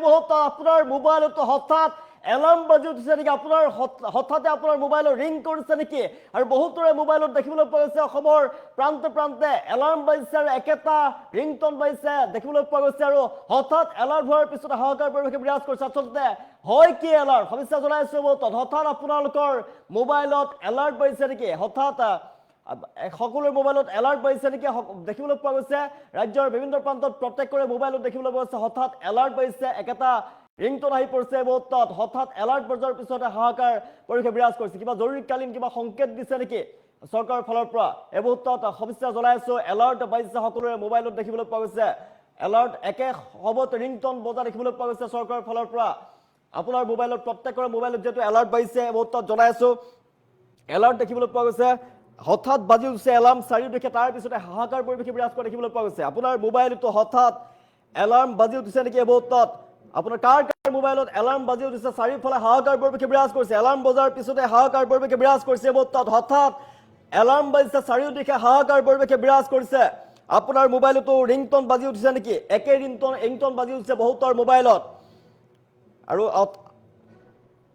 মুহূৰ্তত আপোনাৰ মোবাইলতো হঠাৎ এলাৰ্ম বাজি উঠিছে নেকি আপোনাৰ হঠাতে আপোনাৰ মোবাইলৰ ৰিং কৰিছে নেকি আৰু বহুতৰে মোবাইলত দেখিবলৈ পোৱা গৈছে অসমৰ প্ৰান্তে প্ৰান্তে এলাৰ্ম বাজিছে আৰু একেটা ৰিংটন বাজিছে দেখিবলৈ পোৱা গৈছে আৰু হঠাৎ এলাৰ্ট হোৱাৰ পিছত হাহাকাৰ পৰিৱেশে বিৰাজ কৰিছে আচলতে হয় কি এলাৰ্ট সমস্যা জনাইছো হঠাৎ আপোনালোকৰ মোবাইলত এলাৰ্ট বাজিছে নেকি হঠাৎ সকলোৰে মোবাইলত এলাৰ্ট বাজিছে নেকি দেখিবলৈ পোৱা গৈছে ৰাজ্যৰ বিভিন্ন প্ৰান্তত প্ৰত্যেকৰে মোবাইলত দেখিবলৈ পোৱা গৈছে হঠাৎ এলাৰ্ট বাজিছে একেটা ৰিংটন আহি পৰিছে মুহূৰ্তত হঠাৎ এলাৰ্ট বজাৰ পিছতে হাহাকাৰ পৰিৱেশে বিৰাজ কৰিছে কিবা জৰুৰীকালীন কিবা সংকেত দিছে নেকি চৰকাৰৰ ফালৰ পৰা এই মুহূৰ্তত সমস্যা জনাইছো এলাৰ্ট বাজিছে সকলোৰে মোবাইলত দেখিবলৈ পোৱা গৈছে এলাৰ্ট একে সময়ত ৰিংটন বজা দেখিবলৈ পোৱা গৈছে চৰকাৰৰ ফালৰ পৰা আপোনাৰ মোবাইলত প্ৰত্যেকৰে মোবাইলত যেটো এলাৰ্ট বাজিছে এই মুহূৰ্তত জনাইছো এলাৰ্ট দেখিবলৈ পোৱা গৈছে হঠাৎ বাজি উঠিছে এলাৰ্ম চাৰিওদিশে তাৰ পিছতে হাহাকাৰ পৰিৱেশে বিৰাজ কৰা দেখিবলৈ পোৱা গৈছে আপোনাৰ মোবাইলটো হঠাৎ এলাৰ্ম বাজি উঠিছে নেকি এই মুহূৰ্তত আপোনাৰ কাৰ মোবাইলত এলাৰ্ম বাজি উঠিছে চাৰিওফালে হাহাকাৰ পৰিৱেশে বিৰাজ কৰিছে এলাৰ্ম বজাৰ পিছতে হাহাকাৰ পৰিৱেশে বিৰাজ কৰিছে মুহূৰ্তত হঠাৎ এলাৰ্ম বাজিছে চাৰিওদিশে হাহাকাৰ পৰিৱেশে বিৰাজ কৰিছে আপোনাৰ মোবাইলতো ৰিংটন বাজি উঠিছে নেকি একে ৰিংটন বাজি উঠিছে বহুতৰ মোবাইলত আৰু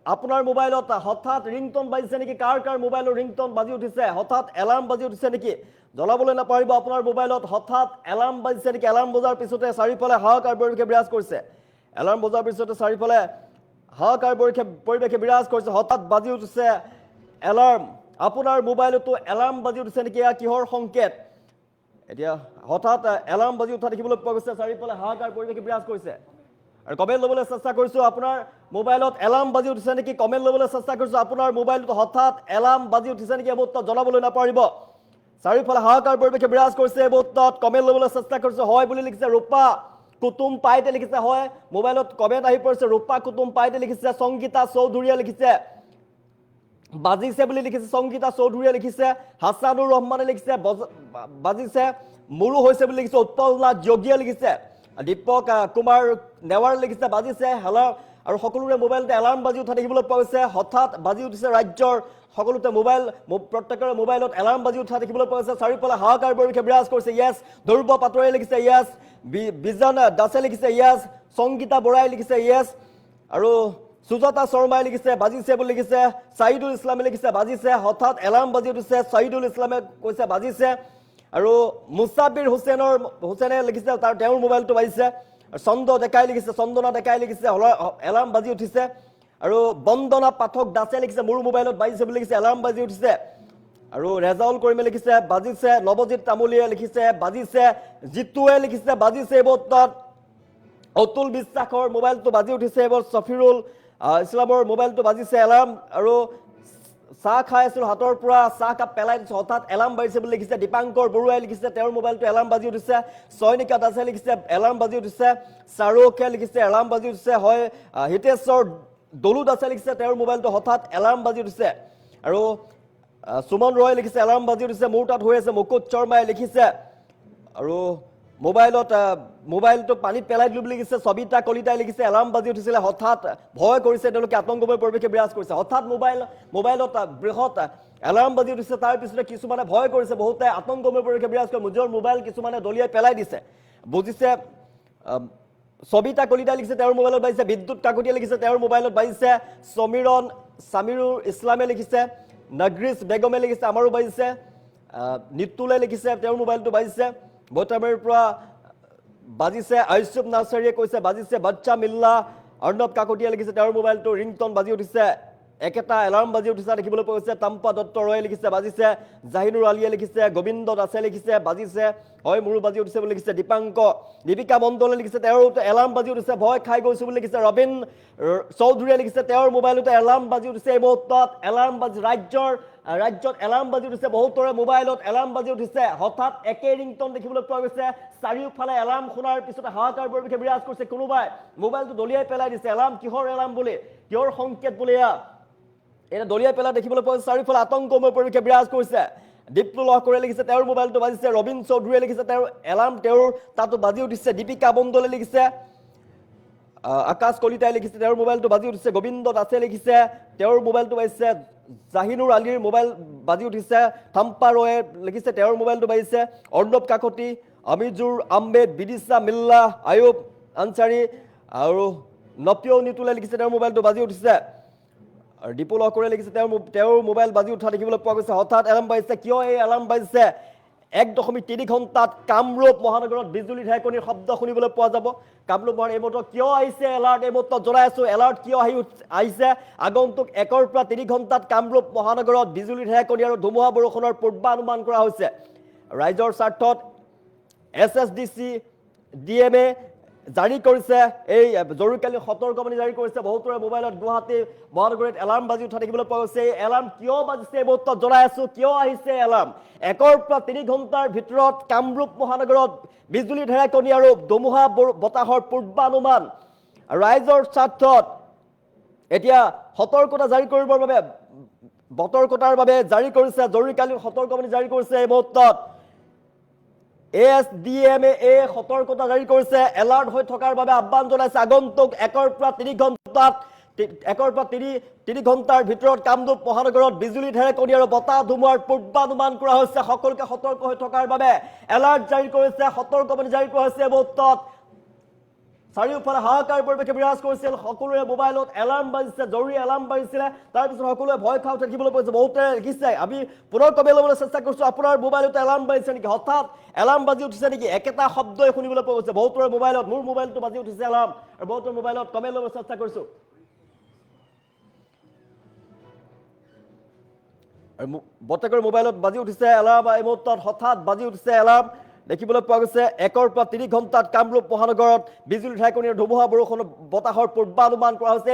আপোনাৰ মোবাইলত হঠাৎ ৰিংটন বাজিছে নেকি কাৰ মোবাইলৰ ৰিংটন বাজি উঠিছে হঠাৎ এলাৰ্ম বাজি উঠিছে নেকি জনাবলৈ নাপাৰিব আপোনাৰ মোবাইলত হঠাৎ এলাৰ্ম বাজিছে নেকি এলাৰ্ম বজাৰ পিছতে চাৰিওফালে হাহাকাৰ পৰিৱেশে বিৰাজ কৰিছে এলাৰ্ম বজাৰ পিছতে চাৰিওফালে হাহাকাৰ পৰিৱেশে বিৰাজ কৰিছে হঠাৎ বাজি উঠিছে এলাৰ্ম আপোনাৰ মোবাইলতো এলাৰ্ম বাজি উঠিছে নেকি কিহৰ সংকেত এতিয়া হঠাৎ এলাৰ্ম বাজি উঠা দেখিবলৈ পোৱা গৈছে চাৰিওফালে হাহাকাৰ পৰিৱেশে বিৰাজ কৰিছে আৰু কমেন্ট ল'বলৈ চেষ্টা কৰিছো আপোনাৰ মোবাইলত এলাৰ্ম বাজি উঠিছে নেকি কমেন্ট ল'বলৈ চেষ্টা কৰিছো আপোনাৰ মোবাইলতো হঠাৎ এলাৰ্ম বাজি উঠিছে নেকি এই মুহূৰ্তত জনাবলৈ নাপাৰিব চাৰিওফালে হাহাকাৰ পৰিৱেশে বিৰাজ কৰিছে এই মুহূৰ্তত কমেন্ট ল'বলৈ চেষ্টা কৰিছো হয় বুলি লিখিছে ৰূপা কুতুম পাইতে লিখিছে হয় মোবাইলত কমেন্ট আহি পৰিছে ৰূপা কুতুম পাইতে লিখিছে সংগীতা চৌধুৰীয়ে লিখিছে বাজিছে বুলি লিখিছে সংগীতা চৌধুৰীয়ে লিখিছে হাসানুৰ ৰহমানে লিখিছে বাজিছে মুৰু হৈছে বুলি লিখিছে উৎপল নাথ যোগীয়ে লিখিছে দীপক কুমাৰ নেৱাৰ লিখিছে বাজিছে হেলা আৰু সকলোৰে মোবাইলতে এলাৰ্ম বাজি উঠা দেখিবলৈ পোৱা গৈছে হঠাৎ বাজি উঠিছে ৰাজ্যৰ সকলোতে মোবাইল প্ৰত্যেকৰে মোবাইলত এলাৰ্ম বাজি উঠা দেখিবলৈ পোৱা গৈছে চাৰিওফালে হাহাকাৰ পৰিৱেশে বিৰাজ কৰিছে য়েছ ধ্ৰুৱ পাটোৱাৰীয়ে লিখিছে য়েছ বিজন দাসে লিখিছে য়েছ সংগীতা বৰাই লিখিছে য়েছ আৰু সুজাতা শৰ্মাই লিখিছে বাজিছে বুলি লিখিছে সাইদুল ইছলামে লিখিছে বাজিছে হঠাৎ এলাৰ্ম বাজি উঠিছে সাইদুল ইছলামে কৈছে বাজিছে আৰু মুসাবিৰ হুছেনে লিখিছে তেওঁৰ মোবাইলটো বাজিছে চন্দ ডেকাই লিখিছে চন্দনা ডেকাই লিখিছে এলাৰ্ম বাজি উঠিছে আৰু বন্দনা পাঠক দাসে লিখিছে মোৰ মোবাইলত বাজিছে বুলি লিখিছে এলাৰ্ম বাজি উঠিছে আৰু ৰেজাউল কৰিমে লিখিছে বাজিছে নৱজিত তামুলীয়ে লিখিছে বাজিছে জিতুৱে লিখিছে বাজিছে এবত অতুল বিশ্বাসৰ মোবাইলটো বাজি উঠিছে এবৰ সফিৰুল ইছলামৰ মোবাইলটো বাজিছে এলাৰ্ম আৰু চাহ খাই আছিল হাতৰ পৰা চাহ কাপ পেলাই দিছে হঠাৎ এলাৰ্ম বাজিছে বুলি লিখিছে দীপাংকৰ বৰুৱাই লিখিছে তেওঁৰ মোবাইলটো এলাৰ্ম বাজি উঠিছে সৈনিকা দাসে লিখিছে এলাৰ্ম বাজি উঠিছে চাৰুকে লিখিছে এলাৰ্ম বাজি উঠিছে হয় হিতেশ্বৰ দলু দাসে লিখিছে তেওঁৰ মোবাইলটো হঠাৎ এলাৰ্ম বাজি উঠিছে আৰু সুমন ৰয় লিখিছে এলাৰ্ম বাজি উঠিছে মোৰ তাত হৈ আছে মুকুট শৰ্মাই লিখিছে আৰু মোবাইলটো পানীত পেলাই দিলো বুলি লিখিছে সবিতা কলিতাই লিখিছে এলাৰ্ম বাজি উঠিছিলে হঠাৎ ভয় কৰিছে তেওঁলোকে আতংকময় পৰিৱেশে বিৰাজ কৰিছে হঠাৎ মোবাইলত বৃহৎ এলাৰ্ম বাজি উঠিছে তাৰ পিছতে কিছুমানে ভয় কৰিছে বহুতে আতংকময় পৰিৱেশে বিৰাজ কৰে নিজৰ মোবাইল কিছুমানে দলিয়াই পেলাই দিছে বুজিছে সবিতা কলিতাই লিখিছে তেওঁৰ মোবাইলত বাজিছে বিদ্যুৎ কাকতীয়ে লিখিছে তেওঁৰ মোবাইলত বাজিছে সামিৰুল ইছলামে লিখিছে নগৰিছ বেগমে লিখিছে আমাৰো বাজিছে নিতুলে লিখিছে তেওঁৰ মোবাইলটো বাজিছে বটামেৰ পৰা বাজিছে আইছুব নাছাৰীয়ে কৈছে বাজিছে বাচ্চা মিল্লা অৰ্ণৱ কাকতীয়ে লিখিছে তেওঁৰ মোবাইলটো ৰিংটন বাজি উঠিছে একেটা এলাৰ্ম বাজি উঠিছে দেখিবলৈ পোৱা গৈছে তাম্পা দত্ত ৰয়ে লিখিছে বাজিছে জাহিনুৰ আলীয়ে লিখিছে গোবিন্দ দাসে লিখিছে বাজিছে হয় মোৰো বাজি উঠিছে বুলি লিখিছে দীপিকা মণ্ডলে লিখিছে তেওঁৰ এলাৰ্ম বাজি উঠিছে ভয় খাই গৈছো বুলি লিখিছে ৰবীন চৌধুৰীয়ে লিখিছে তেওঁৰ মোবাইলতে এলাৰ্ম বাজি উঠিছে এই মুহূৰ্তত এলাৰ্ম বাজি ৰাজ্যত এলাৰ্ম বাজি উঠিছে বহুতৰে মোবাইলত এলাৰ্ম বাজি উঠিছে হঠাৎ একে ৰিংটন দেখিবলৈ পোৱা গৈছে চাৰিওফালে এলাৰ্ম শুনাৰ পিছতে হাহাকাৰ পৰিৱেশে বিৰাজ কৰিছে কোনোবাই মোবাইলটো দলিয়াই পেলাই দিছে এলাৰ্ম কিহৰ এলাৰ্ম বুলি কিহৰ সংকেত বুলি এটা দলিয়াই পেলাই দেখিবলৈ পোৱা চাৰিওফালে আতংকময় পৰিৱেশে বিৰাজ কৰিছে দীপ্লু লহকৰে লিখিছে তেওঁৰ মোবাইলটো বাজিছে ৰবীন চৌধুৰীয়ে লিখিছে তেওঁৰ এলাৰ্ম তেওঁৰ তাতো বাজি উঠিছে দীপিকা মণ্ডলে লিখিছে আকাশ কলিতাই লিখিছে তেওঁৰ মোবাইলটো বাজি উঠিছে গোবিন্দ দাসে লিখিছে তেওঁৰ মোবাইলটো বাজিছে জাহিনুৰ আলীৰ মোবাইল বাজি উঠিছে থাম্পা ৰয়ে লিখিছে তেওঁৰ মোবাইলটো বাজিছে অৰ্ণৱ কাকতি আমিজুৰ আহমেদ বিদিশা মিল্লা আয়ুব আনচাৰী আৰু নপিও নিতুলে লিখিছে তেওঁৰ মোবাইলটো বাজি উঠিছে আৰু দীপুল হকৰে লিখিছে তেওঁৰ মোবাইল বাজি উঠা দেখিবলৈ পোৱা গৈছে হঠাৎ এলাৰ্ম বাজিছে কিয় এই এলাৰ্ম বাজিছে 1.3 ঘণ্টাত কামৰূপ মহানগৰত বিজুলী ঢেৰেকণিৰ শব্দ শুনিবলৈ পোৱা যাব কামৰূপ মহানগৰ এই মুহূৰ্তত কিয় আহিছে এলাৰ্ট এই মুহূৰ্তত জনাই আছো এলাৰ্ট কিয় আহিছে আগন্তুক 1 পৰা 3 ঘণ্টাত কামৰূপ মহানগৰত বিজুলী ঢেৰেকণি আৰু ধুমুহা বৰষুণৰ পূৰ্বানুমান কৰা হৈছে ৰাইজৰ স্বাৰ্থত SSDC DMA জাৰি কৰিছে এই জৰুৰীকালীন সতৰ্কবাণী জাৰি কৰিছে বহুতৰে মোবাইলত গুৱাহাটী মহানগৰীত এলাৰ্ম বাজি উঠা দেখিবলৈ পোৱা গৈছে এলাৰ্ম কিয় বাজিছে এই মুহূৰ্তত জনাই আছো কিয় আহিছে এলাৰ্ম 1 পৰা 3 ঘণ্টাৰ ভিতৰত কামৰূপ মহানগৰত বিজুলী ঢেৰেকণি আৰু ধুমুহা বতাহৰ পূৰ্বানুমান ৰাইজৰ স্বাৰ্থত এতিয়া সতৰ্কতা জাৰি কৰিবৰ বাবে বতৰ্কতাৰ বাবে জাৰি কৰিছে জৰুৰীকালীন সতৰ্কবাণী জাৰি কৰিছে এই মুহূৰ্তত ASDMA সতৰ্কতা জাৰি কৰিছে এলাৰ্ট হৈ থকাৰ বাবে আহ্বান জনাইছে আগন্তুক 1 পৰা 3 ঘণ্টাত 1 পৰা 3 ঘণ্টাৰ ভিতৰত কামৰূপ মহানগৰত বিজুলী ঢেৰেকণি আৰু বতাহ ধুমুহাৰ পূৰ্বানুমান কৰা হৈছে সকলোকে সতৰ্ক হৈ থকাৰ বাবে এলাৰ্ট জাৰি কৰিছে সতৰ্কবাণী জাৰি কৰা হৈছে এই মুহূৰ্তত চাৰিওফালে হাহাকাৰ পৰিৱেশে বিৰাজ কৰিছিল সকলোৰে মোবাইলত এলাৰ্ম বাজিছে জৰুৰী এলাৰ্ম বাজিছিলে তাৰ পিছত সকলোৱে ভয় খাই দেখিবলৈ পাইছে বহুতে লিখিছে আমি পুনৰ কমাই ল'বলৈ চেষ্টা কৰিছো আপোনাৰ মোবাইলত এলাৰ্ম বাজিছে নেকি হঠাৎ এলাৰ্ম বাজি উঠিছে নেকি একেটা শব্দই শুনিবলৈ পোৱা গৈছে বহুতৰে মোবাইলত মোৰ মোবাইলটো বাজি উঠিছে এলাৰ্ম আৰু বহুতৰ মোবাইলত কমাই ল'বলৈ চেষ্টা কৰিছো আৰু বটেকৰ মোবাইলত বাজি উঠিছে এলাৰ্ম এই মুহূৰ্তত হঠাৎ বাজি উঠিছে এলাৰ্ম দেখিবলৈ পোৱা গৈছে 1 পৰা 3 ঘণ্টাত কামৰূপ মহানগৰত বিজুলী ঢেৰেকণিৰ ধুমুহা বৰষুণ বতাহৰ পূৰ্বানুমান কৰা হৈছে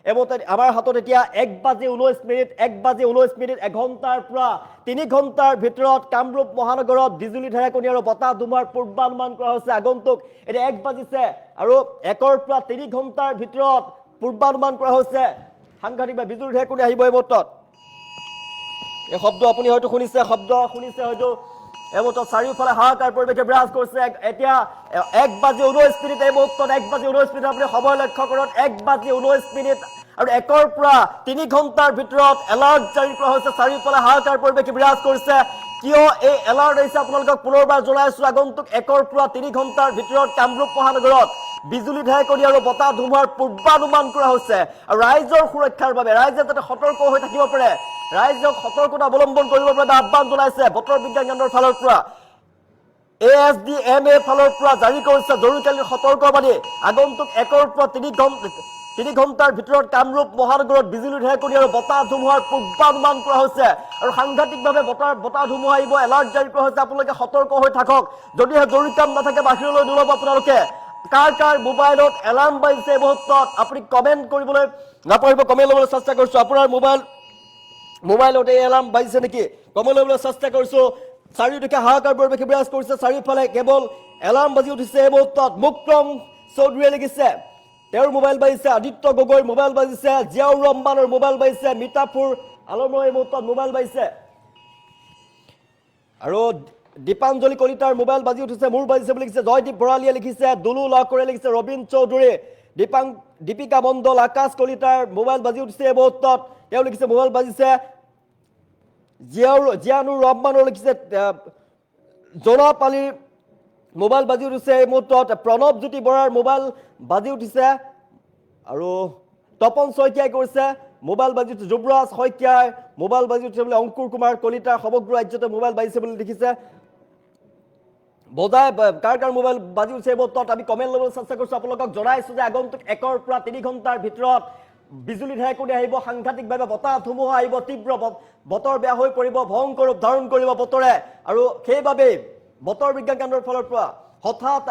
এই মুহূৰ্তত আমাৰ হাতত এতিয়া 1:19 এঘণ্টাৰ পৰা 3 ঘণ্টাৰ ভিতৰত কামৰূপ মহানগৰত বিজুলী ঢেৰেকণি আৰু বতাহ ধুমুহাৰ পূৰ্বানুমান কৰা হৈছে আগন্তুক এতিয়া 1 বাজিছে আৰু 1 পৰা 3 ঘণ্টাৰ ভিতৰত পূৰ্বানুমান কৰা হৈছে সাংঘাতিকভাৱে বিজুলী ঢেৰেকণি আহিব এই মুহূৰ্তত এই শব্দ আপুনি হয়তো শুনিছে হয়তো এই মুহূৰ্তত চাৰিওফালে হাহাকাৰ পৰিৱেশে বিৰাজ কৰিছে এতিয়া 1:19 এই মুহূৰ্তত 1:19 আপুনি সময় লক্ষ্য কৰক 1:19 আৰু 1 পৰা 3 ঘণ্টাৰ ভিতৰত এলাৰ্ট জাৰি কৰা হৈছে চাৰিওফালে হাহাকাৰ পৰিৱেশে বিৰাজ কৰিছে কিয় এই এলাৰ্ট আহিছে আপোনালোকক পুনৰবাৰ জনাইছো আগন্তুক 1 পৰা 3 ঘণ্টাৰ ভিতৰত কামৰূপ মহানগৰত বিজুলী ঢেৰেকণি আৰু বতাহ ধুমুহাৰ পূৰ্বানুমান কৰা হৈছে আৰু ৰাইজৰ সুৰক্ষাৰ বাবে ৰাইজে যাতে সতৰ্ক হৈ থাকিব পাৰে ৰাইজক সতৰ্কতা অৱলম্বন কৰিবৰ বাবে আহ্বান জনাইছে বতৰ বিজ্ঞান কেন্দ্ৰৰ ফালৰ পৰা ASDMA ফালৰ পৰা জাৰি কৰিছে জৰুৰীকালীন সতৰ্কবাণী আগন্তুক 1 পৰা 3 ঘণ্টাৰ ভিতৰত কামৰূপ মহানগৰত বিজুলী ঢেৰেকণি আৰু বতাহ ধুমুহাৰ পূৰ্বানুমান কৰা হৈছে আৰু সাংঘাতিকভাৱে বতাহ ধুমুহা আহিব এলাৰ্ট জাৰি কৰা হৈছে আপোনালোকে সতৰ্ক হৈ থাকক যদিহে জৰুৰী কাম নাথাকে বাহিৰলৈ নোলাব আপোনালোকে কাৰ মোবাইলত এলাৰ্ম বাজিছে এই মুহূৰ্তত আপুনি কমেণ্ট কৰিবলৈ নাপাহৰিব কমেণ্ট ল'বলৈ চেষ্টা কৰিছো আপোনাৰ মোবাইলত এই এলাৰ্ম বাজিছে নেকি কমেণ্ট ল'বলৈ চেষ্টা কৰিছো চাৰিওদিশে হাহাকাৰ পৰিৱেশে বিৰাজ কৰিছে চাৰিওফালে কেৱল এলাৰ্ম বাজি উঠিছে এই মুহূৰ্তত মুক্ৰম চৌধুৰীয়ে লিখিছে তেওঁৰ মোবাইল বাজিছে আদিত্য গগৈৰ মোবাইল বাজিছে জিয়াউৰ ৰহমানৰ মোবাইল বাজিছে মিতাফুৰ আলমৰ এই মুহূৰ্তত মোবাইল বাজিছে আৰু দীপাঞ্জলি কলিতাৰ মোবাইল বাজি উঠিছে মোৰ বাজিছে বুলি লিখিছে জয়দীপ বৰালীয়ে লিখিছে দুলু লহকৰে লিখিছে ৰবীন চৌধুৰী দীপিকা মণ্ডল আকাশ কলিতাৰ মোবাইল বাজি উঠিছে এই মুহূৰ্তত তেওঁ লিখিছে মোবাইল বাজিছে জিয়ানুৰ ৰহমানৰ লিখিছে জোনাপালীৰ মোবাইল বাজি উঠিছে এই মুহূৰ্তত প্ৰণৱজ্যোতি বৰাৰ মোবাইল বাজি উঠিছে আৰু তপন শইকীয়াই কৰিছে মোবাইল বাজি উঠিছে যুৱৰাজ শইকীয়াৰ মোবাইল বাজি উঠিছে বুলি অংকুৰ কুমাৰ কলিতাৰ সমগ্ৰ ৰাজ্যতে মোবাইল বাজিছে বুলি লিখিছে বজাই কাৰ মোবাইল বাজি উঠিছে এই মুহূৰ্তত আমি কমেণ্ট ল'বলৈ চেষ্টা কৰিছো আপোনালোকক জনাইছো যে আগন্তুক 1 পৰা 3 ঘণ্টাৰ ভিতৰত বিজুলী ঢেৰেকণি আহিব সাংঘাতিকভাৱে বতাহ ধুমুহা আহিব তীব্ৰ বতৰ বেয়া হৈ পৰিব ভয়ংকৰ ৰূপ ধাৰণ কৰিব বতৰে আৰু সেইবাবে বতৰ বিজ্ঞান কেন্দ্ৰৰ ফালৰ পৰা হঠাৎ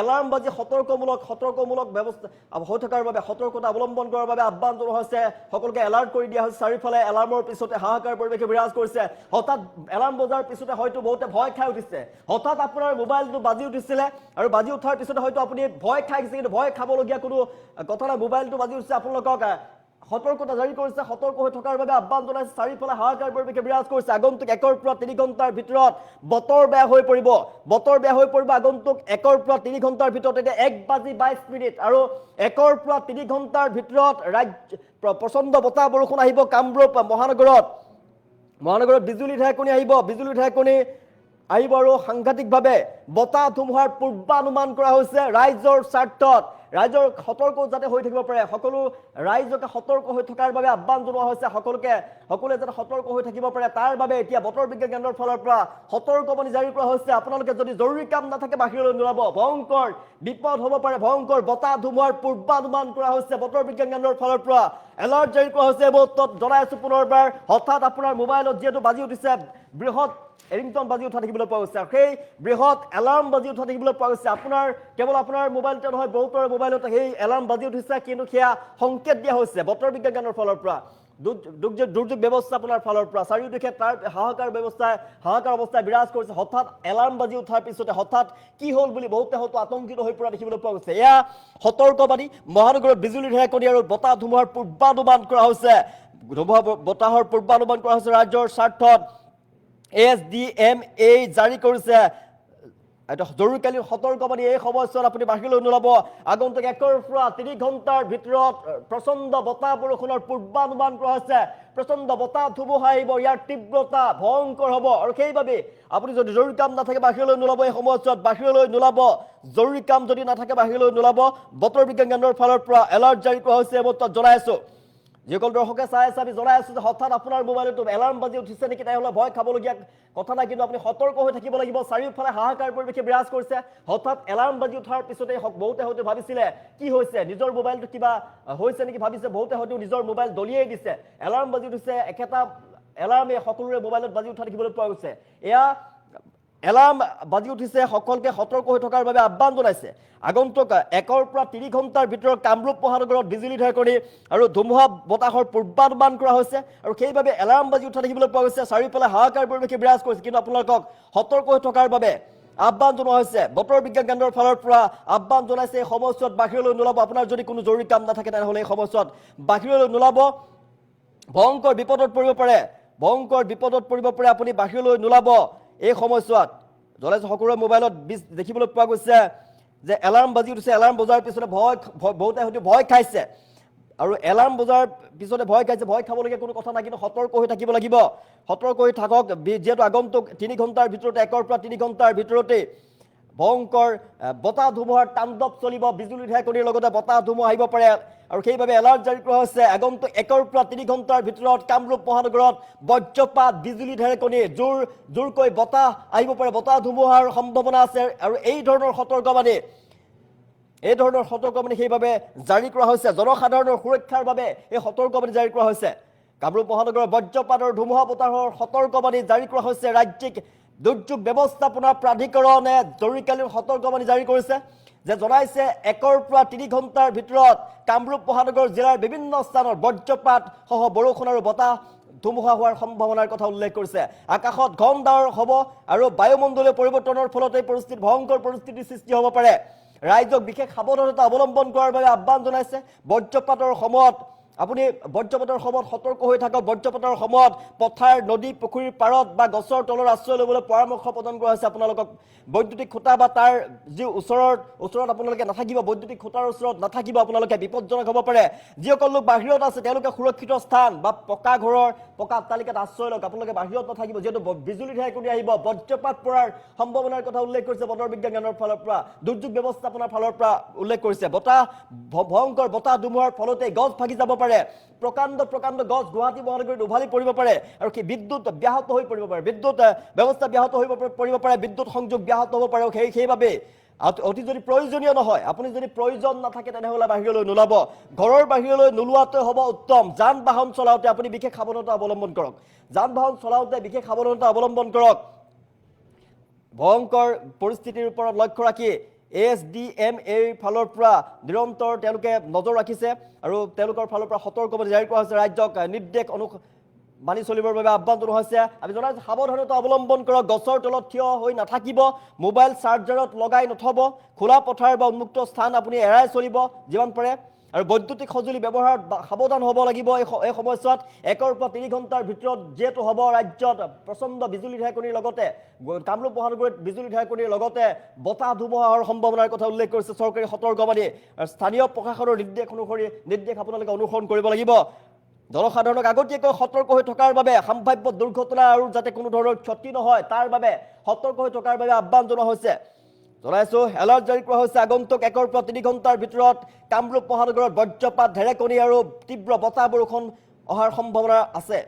এলাৰ্ম বাজি সতৰ্কমূলক ব্যৱস্থা হৈ থকাৰ বাবে সতৰ্কতা অৱলম্বন কৰাৰ বাবে আহ্বান জনোৱা হৈছে সকলোকে এলাৰ্ট কৰি দিয়া হৈছে চাৰিওফালে এলাৰ্মৰ পিছতে হাহাকাৰ পৰিৱেশে বিৰাজ কৰিছে হঠাৎ এলাৰ্ম বজাৰ পিছতে হয়তো বহুতে ভয় খাই উঠিছে হঠাৎ আপোনাৰ মোবাইলটো বাজি উঠিছিলে আৰু বাজি উঠাৰ পিছতে হয়তো আপুনি ভয় খাই গৈছে কিন্তু ভয় খাবলগীয়া কোনো কথা নাই মোবাইলটো বাজি উঠিছে আপোনালোকক সতৰ্কতা জাৰি কৰিছে সতৰ্ক হৈ থকাৰ বাবে আহ্বান জনাইছে চাৰিওফালে হাহাকাৰ পৰিৱেশে বিৰাজ কৰিছে আগন্তুক 1 পৰা 3 ঘণ্টাৰ ভিতৰত বতৰ বেয়া হৈ পৰিব আগন্তুক 1 পৰা 3 ঘণ্টাৰ ভিতৰত এতিয়া 1:22 আৰু 1 পৰা 3 ঘণ্টাৰ ভিতৰত প্ৰচণ্ড বতাহ বৰষুণ আহিব কামৰূপ মহানগৰত বিজুলী ঢেৰেকণি আহিব আৰু সাংঘাতিকভাৱে বতাহ ধুমুহাৰ পূৰ্বানুমান কৰা হৈছে ৰাইজৰ স্বাৰ্থত ৰাইজৰ সতৰ্ক যাতে হৈ থাকিব পাৰে সকলো ৰাইজকে সতৰ্ক হৈ থকাৰ বাবে আহ্বান জনোৱা হৈছে সকলোৱে যাতে সতৰ্ক হৈ থাকিব পাৰে তাৰ বাবে এতিয়া বতৰ বিজ্ঞান কেন্দ্ৰৰ ফালৰ পৰা সতৰ্কবাণী জাৰি কৰা হৈছে আপোনালোকে যদি জৰুৰী কাম নাথাকে বাহিৰলৈ নোলাব ভয়ংকৰ বিপদ হ'ব পাৰে ভয়ংকৰ বতাহ ধুমুহাৰ পূৰ্বানুমান কৰা হৈছে বতৰ বিজ্ঞান কেন্দ্ৰৰ ফালৰ পৰা এলাৰ্ট জাৰি কৰা হৈছে মুহূৰ্তত জনাই আছো পুনৰবাৰ হঠাৎ আপোনাৰ মোবাইলত যিহেতু বাজি উঠিছে বৃহৎ ৰিংটন বাজি উঠা দেখিবলৈ পোৱা গৈছে সেই বৃহৎ এলাৰ্ম বাজি উঠা দেখিবলৈ পোৱা গৈছে কেৱল আপোনাৰ মোবাইলতে নহয় বহুতৰে মোবাইলত সেই এলাৰ্ম বাজি উঠিছে কিন্তু সেয়া সংকেত দিয়া হৈছে বতৰ বিজ্ঞান কেন্দ্ৰৰ ফালৰ পৰা দুৰ্যোগ ব্যৱস্থাপনাৰ ফালৰ পৰা চাৰিওদিশে তাৰ হাহাকাৰ অৱস্থায় বিৰাজ কৰিছে হঠাৎ এলাৰ্ম বাজি উঠাৰ পিছতে হঠাৎ কি হ'ল বুলি বহুতে হয়তো আতংকিত হৈ পৰা দেখিবলৈ পোৱা গৈছে এয়া সতৰ্কবাণী মহানগৰত বিজুলী ঢেৰেকনি আৰু বতাহ ধুমুহাৰ পূৰ্বানুমান কৰা হৈছে বতাহৰ পূৰ্বানুমান কৰা হৈছে ৰাজ্যৰ স্বাৰ্থত ASDMA জাৰি কৰিছে এটা জৰুৰীকালীন সতৰ্কবাণী এই সময়ছোৱাত আপুনি বাহিৰলৈ নোলাব আগন্তুক 1 পৰা 3 ঘণ্টাৰ ভিতৰত প্ৰচণ্ড বতাহ বৰষুণৰ পূৰ্বানুমান কৰা হৈছে প্ৰচণ্ড বতাহ ধুমুহা আহিব ইয়াৰ তীব্ৰতা ভয়ংকৰ হ'ব আৰু সেইবাবে আপুনি যদি জৰুৰী কাম নাথাকে বাহিৰলৈ নোলাব এই সময়ছোৱাত বাহিৰলৈ নোলাব জৰুৰী কাম যদি নাথাকে বাহিৰলৈ নোলাব বতৰ বিজ্ঞান কেন্দ্ৰৰ ফালৰ পৰা এলাৰ্ট জাৰি কৰা হৈছে এই মুহূৰ্তত জনাই আছো যিসকল দৰ্শকে চাই আছে আমি জনাই আছো যে হঠাৎ আপোনাৰ মোবাইলতো এলাৰ্ম বাজি উঠিছে নেকি তাইহলে ভয় খাবলগীয়া কথা নাই কিন্তু আপুনি সতৰ্ক হৈ থাকিব লাগিব চাৰিওফালে হাহাকাৰ পৰিৱেশে বিৰাজ কৰিছে হঠাৎ এলাৰ্ম বাজি উঠাৰ পিছতে বহুতে হয়তো ভাবিছিলে কি হৈছে নিজৰ মোবাইলটো কিবা হৈছে নেকি ভাবিছে বহুতে হয়তো নিজৰ মোবাইল দলিয়াই দিছে এলাৰ্ম বাজি উঠিছে একেটা এলাৰ্মে সকলোৰে মোবাইলত বাজি উঠা দেখিবলৈ পোৱা গৈছে এয়া এলাৰ্ম বাজি উঠিছে সকলকে সতৰ্ক হৈ থকাৰ বাবে আহ্বান জনাইছে আগন্তুক 1 পৰা 3 ঘণ্টাৰ ভিতৰত কামৰূপ মহানগৰত বিজুলী ঢেৰেকনি আৰু ধুমুহা বতাহৰ পূৰ্বানুমান কৰা হৈছে আৰু সেইবাবে এলাৰ্ম বাজি উঠা দেখিবলৈ পোৱা গৈছে চাৰিওফালে হাহাকাৰ পৰিৱেশে বিৰাজ কৰিছে কিন্তু আপোনালোকক সতৰ্ক হৈ থকাৰ বাবে আহ্বান জনোৱা হৈছে বতৰ বিজ্ঞান কেন্দ্ৰৰ ফালৰ পৰা আহ্বান জনাইছে এই সময়ছোৱাত বাহিৰলৈ নোলাব আপোনাৰ যদি কোনো জৰুৰী কাম নাথাকে তেনেহ'লে এই সময়ছোৱাত বাহিৰলৈ নোলাব ভয়ংকৰ বিপদত পৰিব পাৰে আপুনি বাহিৰলৈ নোলাব এই সময়ছোৱাত জনাইছে সকলোৰে মোবাইলত দেখিবলৈ পোৱা গৈছে যে এলাৰ্ম বাজি উঠিছে এলাৰ্ম বজাৰ পিছতে বহুতে হয়তো ভয় খাইছে আৰু এলাৰ্ম বজাৰ পিছতে ভয় খাবলগীয়া কোনো কথা নাই কিন্তু সতৰ্ক হৈ থাকিব লাগিব সতৰ্ক হৈ থাকক যিহেতু আগন্তুক 3 ঘণ্টাৰ ভিতৰতে 1 পৰা 3 ঘণ্টাৰ ভিতৰতে ভয়ংকৰ বতাহ ধুমুহাৰ তাণ্ডৱ চলিব বিজুলী ঢেৰেকনিৰ লগতে বতাহ ধুমুহা আহিব পাৰে আৰু সেইবাবে এলাৰ্ট জাৰি কৰা হৈছে আগন্তুক 1 পৰা 3 ঘণ্টাৰ ভিতৰত কামৰূপ মহানগৰত বজ্ৰপাত বিজুলী ঢেৰেকনি জোৰকৈ বতাহ আহিব পাৰে বতাহ ধুমুহাৰ সম্ভাৱনা আছে আৰু এই ধৰণৰ সতৰ্কবাণী সেইবাবে জাৰি কৰা হৈছে জনসাধাৰণৰ সুৰক্ষাৰ বাবে এই সতৰ্কবাণী জাৰি কৰা হৈছে কামৰূপ মহানগৰৰ বজ্ৰপাত আৰু ধুমুহা বতাহৰ সতৰ্কবাণী জাৰি কৰা হৈছে ৰাজ্যিক দুৰ্যোগ ব্যৱস্থাপনা প্ৰাধিকৰণে জৰুৰীকালীন সতৰ্কবাণী জাৰি কৰিছে যে জনাইছে 1 পৰা 3 ঘণ্টাৰ ভিতৰত কামৰূপ মহানগৰ জিলাৰ বিভিন্ন স্থানত বজ্ৰপাত সহ বৰষুণ আৰু বতাহ ধুমুহা হোৱাৰ সম্ভাৱনাৰ কথা উল্লেখ কৰিছে আকাশত ঘন ডাৱৰ হ'ব আৰু বায়ুমণ্ডলীয় পৰিৱৰ্তনৰ ফলত এই ভয়ংকৰ পৰিস্থিতিৰ সৃষ্টি হ'ব পাৰে ৰাইজক বিশেষ সাৱধানতা অৱলম্বন কৰাৰ বাবে আহ্বান জনাইছে বজ্ৰপাতৰ সময়ত সতৰ্ক হৈ থাকক বজ্ৰপাতৰ সময়ত পথাৰ নদী পুখুৰীৰ পাৰত বা গছৰ তলৰ আশ্ৰয় ল'বলৈ পৰামৰ্শ প্ৰদান কৰা হৈছে আপোনালোকক বৈদ্যুতিক খুঁটা বা তাৰ যি ওচৰত আপোনালোকে নাথাকিব বৈদ্যুতিক খুঁটাৰ ওচৰত নাথাকিব আপোনালোকে বিপদজনক হ'ব পাৰে যিসকল লোক বাহিৰত আছে তেওঁলোকে সুৰক্ষিত স্থান বা পকা অট্টালিকাত আশ্ৰয় লওক আপোনালোকে বাহিৰত নাথাকিব যিহেতু বিজুলী ঢেৰেকনি আহিব বজ্ৰপাত পৰাৰ সম্ভাৱনাৰ কথা উল্লেখ কৰিছে বতৰ বিজ্ঞান কেন্দ্ৰৰ ফালৰ পৰা দুৰ্যোগ ব্যৱস্থাপনাৰ ফালৰ পৰা উল্লেখ কৰিছে ভয়ংকৰ বতাহ ধুমুহাৰ ফলতে গছ ভাগি যাব পাৰে প্ৰকাণ্ড গছ গুৱাহাটী মহানগৰীত উভালি পৰিব পাৰে আৰু কি বিদ্যুৎ ব্যাহত হৈ পৰিব পাৰে বিদ্যুৎ ব্যৱস্থা ব্যাহত হৈ পৰিব পাৰে বিদ্যুৎ সংযোগ ব্যাহত হ'ব পাৰে সেইবাবে অতি যদি প্ৰয়োজনীয় নহয় আপুনি যদি প্ৰয়োজন নাথাকে তেনেহ'লে বাহিৰলৈ নোলাব ঘৰৰ বাহিৰলৈ নোলোৱাটোৱে হ'ব উত্তম যান বাহন চলাওঁতে আপুনি বিশেষ সাৱধানতা অৱলম্বন কৰক ভয়ংকৰ পৰিস্থিতিৰ ওপৰত লক্ষ্য ৰাখি ASDMA ফালৰ পৰা নিৰন্তৰ তেওঁলোকে নজৰ ৰাখিছে আৰু তেওঁলোকৰ ফালৰ পৰা সতৰ্কবাণী জাৰি কৰা হৈছে ৰাজ্যক নিৰ্দেশ মানি চলিবৰ বাবে আহ্বান জনোৱা হৈছে আমি জনাইছো সাৱধানতা অৱলম্বন কৰক গছৰ তলত থিয় হৈ নাথাকিব মোবাইল চাৰ্জাৰত লগাই নথব খোলা পথাৰ বা উন্মুক্ত স্থান আপুনি এৰাই চলিব যিমান পাৰে আৰু বৈদ্যুতিক সঁজুলি ব্যৱহাৰত সাৱধান হ'ব লাগিব এই সময়ছোৱাত 1 পৰা 3 ঘণ্টাৰ ভিতৰত যেটো হ'ব ৰাজ্যত প্ৰচণ্ড বিজুলী ঢেৰেকনিৰ লগতে কামৰূপ মহানগৰীত বিজুলী ঢেৰেকনিৰ লগতে বতাহ ধুমুহাৰ সম্ভাৱনাৰ কথা উল্লেখ কৰিছে চৰকাৰী সতৰ্কবাণী স্থানীয় প্ৰশাসনৰ নিৰ্দেশ আপোনালোকে অনুসৰণ কৰিব লাগিব জনসাধাৰণক আগতীয়াকৈ সতৰ্ক হৈ থকাৰ বাবে সম্ভাৱ্য দুৰ্ঘটনা আৰু যাতে কোনো ধৰণৰ ক্ষতি নহয় তাৰ বাবে সতৰ্ক হৈ থকাৰ বাবে আহ্বান জনোৱা হৈছে জনাইছো এলাৰ্ট জাৰি কৰা হৈছে আগন্তুক 1 পৰা 3 ঘণ্টাৰ ভিতৰত কামৰূপ মহানগৰত বজ্ৰপাত ঢেৰেকনি আৰু তীব্ৰ বতাহ বৰষুণ অহাৰ সম্ভাৱনা আছে